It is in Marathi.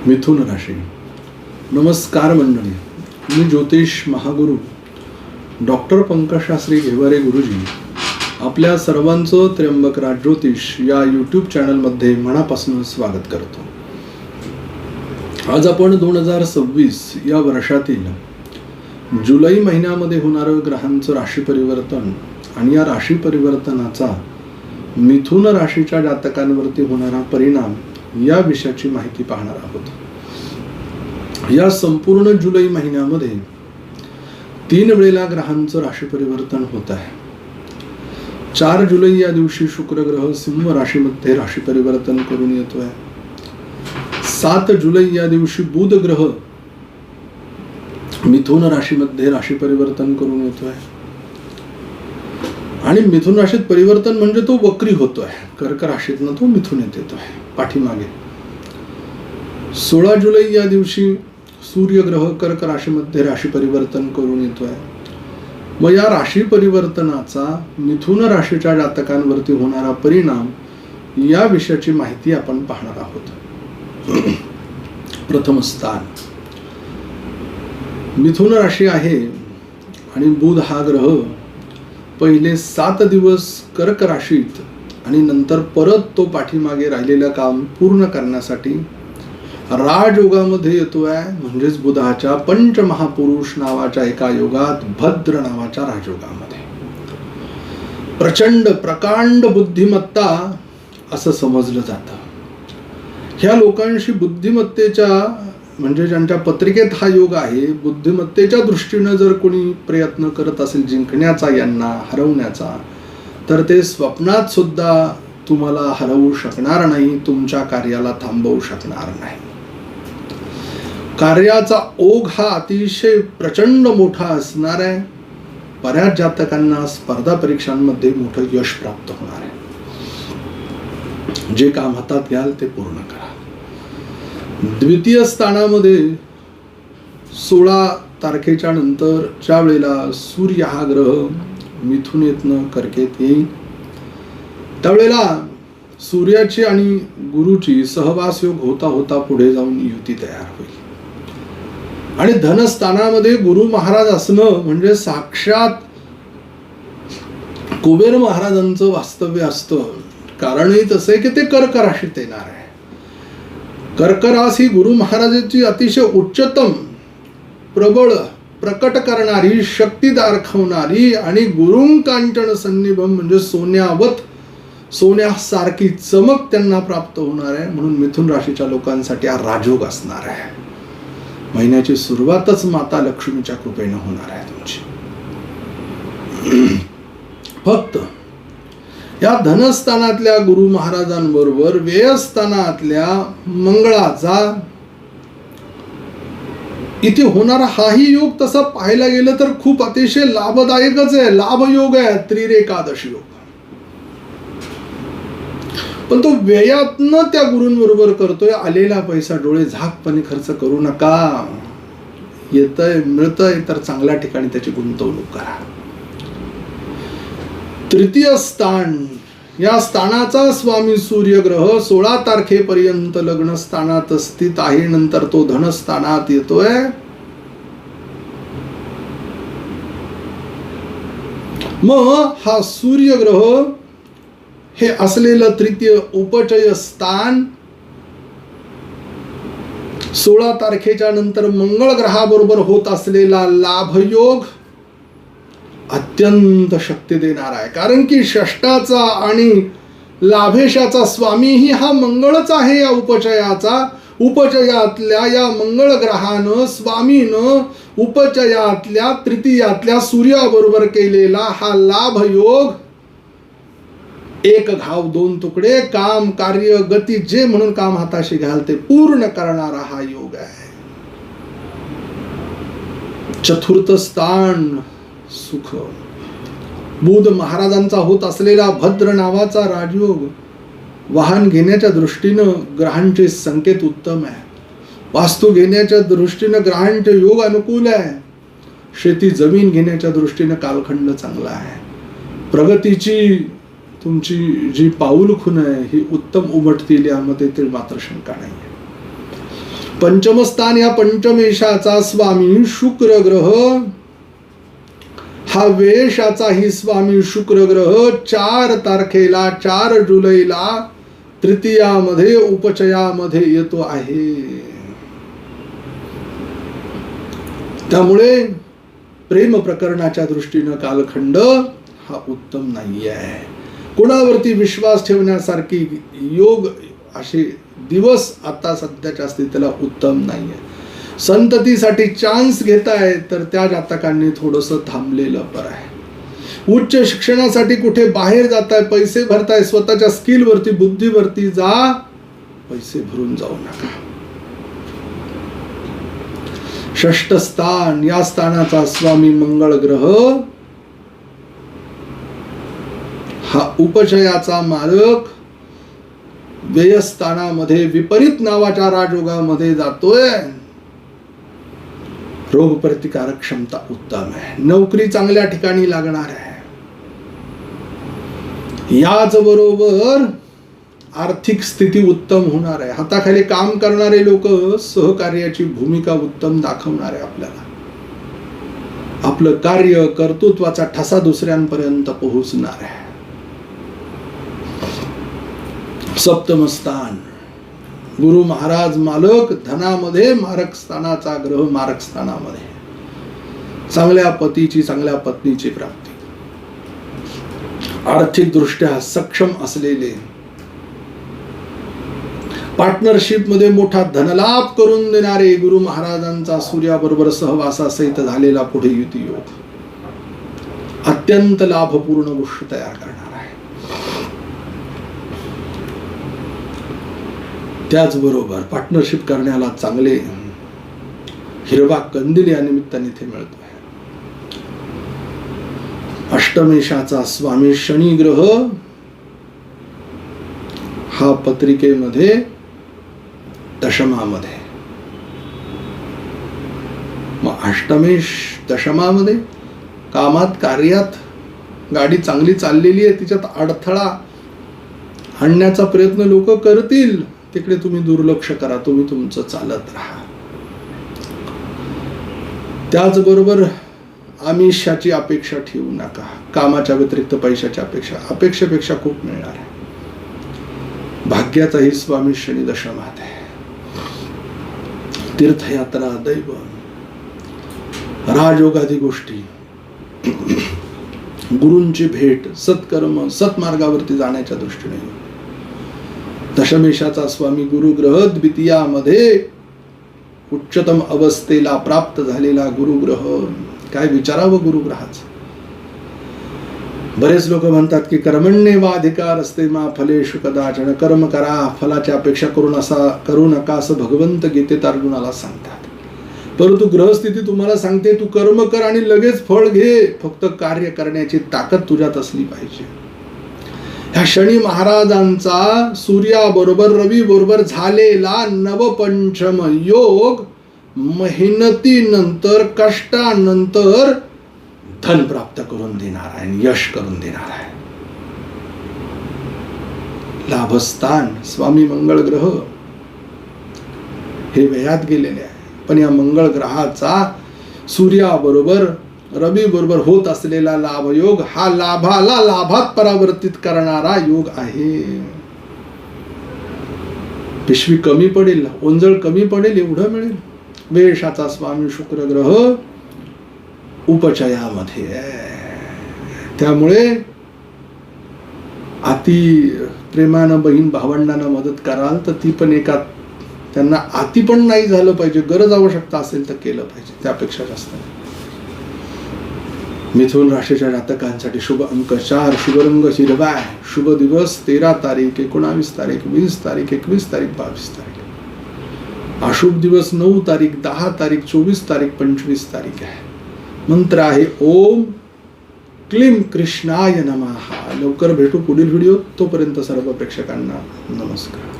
मिथुन राशी. नमस्कार मंडळी, मी ज्योतिष महागुरु डॉक्टर पंकजशास्त्री घेवारे गुरुजी आपल्या सर्वांचं त्र्यंबक राज ज्योतिष या यूट्यूब चॅनलमध्ये मनापासून स्वागत करतो. आज आपण 2026 या वर्षातील जुलै महिन्यामध्ये होणारं ग्रहांचं राशी परिवर्तन आणि या राशी परिवर्तनाचा मिथुन राशीच्या जातकांवरती होणारा परिणाम या विषयाची माहिती पाहणार आहोत. या संपूर्ण जुलै महिन्यामध्ये 3 वेळेला ग्रहांचं राशी परिवर्तन होत आहे. 4 जुलै या दिवशी शुक्र ग्रह सिंह राशीमध्ये राशी परिवर्तन करून येतोय. 7 जुलै या दिवशी बुध ग्रह मिथुन राशीमध्ये राशी परिवर्तन करून येतोय. आणि मिथुन राशीत परिवर्तन म्हणजे तो वक्री होतोय, कर्क राशीतनं तो मिथुनेत येतोय पाठीमागे. 16 जुलै या दिवशी सूर्य ग्रह कर्क राशीमध्ये राशी परिवर्तन करून येतोय. व या राशी परिवर्तनाचा मिथुन राशीच्या जातकांवरती होणारा परिणाम या विषयाची माहिती आपण पाहणार आहोत. प्रथम स्थान मिथुन राशी आहे आणि बुध हा ग्रह पहिले 7 दिवस कर्क राशीत आणि नंतर परत तो पाठीमागे राहिलेलं काम पूर्ण करण्यासाठी राजयोगामध्ये येतोय. म्हणजेच बुधाच्या पंचमहापुरुष नावाच्या एका योगात, भद्र नावाच्या राजयोगामध्ये. प्रचंड प्रकांड बुद्धिमत्ता असं समजलं जातं. ह्या लोकांशी बुद्धिमत्तेच्या म्हणजे ज्यांच्या पत्रिकेत हा योग आहे, बुद्धिमत्तेच्या दृष्टीनं जर कोणी प्रयत्न करत असेल जिंकण्याचा, यांना हरवण्याचा, तर ते स्वप्नात सुद्धा तुम्हाला हरवू शकणार नाही, तुमच्या कार्याला थांबवू शकणार नाही. कार्याचा ओघ हा अतिशय प्रचंड मोठा असणार आहे. बऱ्याच जातकांना स्पर्धा परीक्षांमध्ये मोठं यश प्राप्त होणार आहे. जे काम हातात घ्याल ते पूर्ण करा. द्वितीय स्थानामध्ये 16 तारखेच्या नंतर ज्या वेळेला सूर्य हा ग्रह मिथुनेतनं कर्केत येईल, त्यावेळेला सूर्याची आणि गुरुची सहवास योग होता होता पुढे जाऊन युती तयार होईल. आणि धनस्थानामध्ये गुरु महाराज असणं म्हणजे साक्षात कुबेर महाराजांचं वास्तव्य असतं. कारणही तसं आहे की ते कर्क राशीत येणार आहे. कर्क रास ही गुरु महाराजांची अतिशय उच्चतम, प्रबळ, प्रकट करणारी, शक्ती दाखवणारी आणि गुरुंकांचन सन्निभम म्हणजे सोन्यावत, सोन्यासारखी चमक त्यांना प्राप्त होणार आहे. म्हणून मिथुन राशीच्या लोकांसाठी हा राजयोग असणार आहे. महिन्याची सुरुवातच माता लक्ष्मीच्या कृपेने होणार आहे तुमची. फक्त या धनस्थानातल्या गुरु महाराजांबरोबर व्ययस्थानातल्या मंगळाचा इथे होणारा हाही योग तसा पाहायला गेलं तर खूप अतिशय लाभदायकच आहे. लाभयोग आहे, त्रिरेकादश योग. पण तो व्ययातनं त्या गुरूंबरोबर करतोय. आलेला पैसा डोळे झाकपणे खर्च करू नका. येतंय, मिळतंय तर चांगल्या ठिकाणी त्याची गुंतवणूक करा. तृतीय स्थान, या स्थानाचा स्वामी सूर्य ग्रह 16 तारखेपर्यंत लग्न स्थानात स्थित आहे. नंतर तो धनस्थानात येतोय. मग हा सूर्य ग्रह हे असलेलं तृतीय उपचय स्थान 16 तारखेच्या नंतर मंगळ ग्रहाबरोबर होत असलेला लाभयोग अत्यंत शक्ती देणार आहे. कारण की षष्ठाचा आणि लाभेशाचा स्वामीही हा मंगळच आहे. या उपचयातल्या या मंगळ ग्रहानं, स्वामीनं उपचयातल्या तृतीयातल्या सूर्याबरोबर केलेला हा लाभयोग, एक घाव दोन तुकडे, काम, कार्य, गती जे म्हणून काम हाताशी घाल ते पूर्ण करणारा हा योग आहे. चतुर्थ स्थान सुख, बुध महाराजांचा होत असलेला भद्र नावाचा राजयोग. वाहन घेण्याच्या दृष्टीनं ग्रहांचे संकेत उत्तम आहे. वास्तू घेण्याच्या दृष्टीनं ग्रहांचे योग अनुकूल आहे. शेती जमीन घेण्याच्या दृष्टीनं कालखंड चांगला आहे. प्रगतीची तुमची जी पाऊल खूण आहे ही उत्तम उमटतील, यामध्ये ते मात्र शंका नाही. पंचमस्थान या पंचमेशाचा स्वामी शुक्र ग्रह, हा वेशाचाही स्वामी शुक्र ग्रह 4 तारखेला 4 जुलैला तृतीयामध्ये उपचयामध्ये येतो आहे. त्यामुळे प्रेम प्रकरणाच्या दृष्टीनं कालखंड हा उत्तम नाही आहे. कोणावरती विश्वास ठेवण्यासारखी योग असे दिवस आता सध्याच्या स्थितीला उत्तम नाही आहे. संततीसाठी चान्स घेताय तर त्या जातकांनी थोडंसं थांबलेलं बरं आहे. उच्च शिक्षणासाठी कुठे बाहेर जाताय, पैसे भरताय, स्वतःच्या स्किलवरती बुद्धीवरती जा, पैसे भरून जाऊ नका. षष्ठ स्थान या स्थानाचा स्वामी मंगळ ग्रह, हा उपचयाचा मालक व्ययस्थानामध्ये विपरीत नावाच्या राजयोगामध्ये जातोय. रोग प्रतिकारक क्षमता उत्तम आहे. नोकरी चांगल्या ठिकाणी लागणार आहे. याच बरोबर आर्थिक स्थिती उत्तम होणार आहे. हाताखाली काम करणारे लोक सहकार्याची भूमिका उत्तम दाखवणार आहे. आपल्याला आपलं कार्य कर्तृत्वाचा ठसा दुसऱ्यांपर्यंत पोहोचणार आहे. सप्तम स्थान गुरु महाराज मालक धनामध्ये, मारक स्थानाचा ग्रह मारक स्थानामध्ये, चांगल्या पतीची चांगल्या पत्नीची प्राप्ती, आर्थिक दृष्ट्या सक्षम असलेले, पार्टनरशिप मध्ये मोठा धनलाभ करून देणारे गुरु महाराजांचा सूर्याबरोबर सहवासासहित झालेला पुढे युती योग अत्यंत लाभपूर्ण गोष्ट तयार करणार आहे. त्याचबरोबर पार्टनरशिप करण्याला चांगले हिरवा कंदील या निमित्ताने इथे मिळतो आहे. अष्टमेशाचा स्वामी शनी ग्रह, हा पत्रिकेमध्ये दशमामध्ये. मग अष्टमेश दशमामध्ये कामात कार्यात गाडी चांगली चाललेली आहे, तिच्यात अडथळा आणण्याचा प्रयत्न लोक करतील, तिकडे तुम्ही दुर्लक्ष करा, तुम्ही तुमचं चालत राहा. त्याचबरोबर आमिषाची अपेक्षा ठेवू नका. कामाच्या व्यतिरिक्त पैशाची अपेक्षेपेक्षा खूप मिळणार आहे. भाग्याचाही स्वामी शनी दशमात आहे. तीर्थयात्रा, दैव, राजयोगादी गोष्टी, गुरूंची भेट, सत्कर्म, सत्मार्गावरती जाण्याच्या दृष्टीने. दशमेशाचा स्वामी गुरुग्रह द्वितीयामध्ये उच्चतम अवस्थेला प्राप्त झालेला गुरुग्रह. काय विचारावं गुरुग्रहाचं. बरेच लोक म्हणतात की कर्मण्येवाधिकार असते मा फलेषु कदाचन, कर्म करा, फलाची अपेक्षा करू नका असं भगवंत गीतेत अर्जुनाला सांगतात. परंतु ग्रहस्थिती तुम्हाला सांगते तू कर्म कर आणि लगेच फळ घे, फक्त कार्य करण्याची ताकद तुझ्यात असली पाहिजे. ह्या शनी महाराजांचा सूर्याबरोबर रवी बरोबर झालेला नवपंचम योग मेहनतीनंतर, कष्टानंतर धन प्राप्त करून देणार आहे, यश करून देणार आहे. लाभस्थान स्वामी मंगळ ग्रह हे व्ययात गेलेले आहे, पण या मंगळ ग्रहाचा सूर्याबरोबर रवी बरोबर होत असलेला लाभयोग हा लाभाला लाभात परावर्तित करणारा योग आहे. पिशवी कमी पडेल, ओंजळ कमी पडेल एवढं मिळेल. वेशाचा स्वामी शुक्र ग्रह उपचयामध्ये आहे. त्यामुळे अति प्रेमानं बहीण भावंडांना मदत कराल तर ती पण त्यांना अति पण नाही झालं पाहिजे. गरज आवश्यकता असेल तर केलं पाहिजे, त्यापेक्षा जास्त नाही. मिथुन राशीच्या जातकांसाठी शुभ अंक 4, शुभ रंग हिरवा, शुभ दिवस 13 तारीख, 19 तारीख, 20 तारीख, 21 तारीख, 22 तारीख. अशुभ दिवस 9 तारीख, 10 तारीख, 24 तारीख, 25 तारीख आहे. मंत्र आहे ओम क्लीम कृष्णाय नमः. लवकर भेटू पुढील व्हिडिओ. तोपर्यंत सर्व प्रेक्षकांना नमस्कार.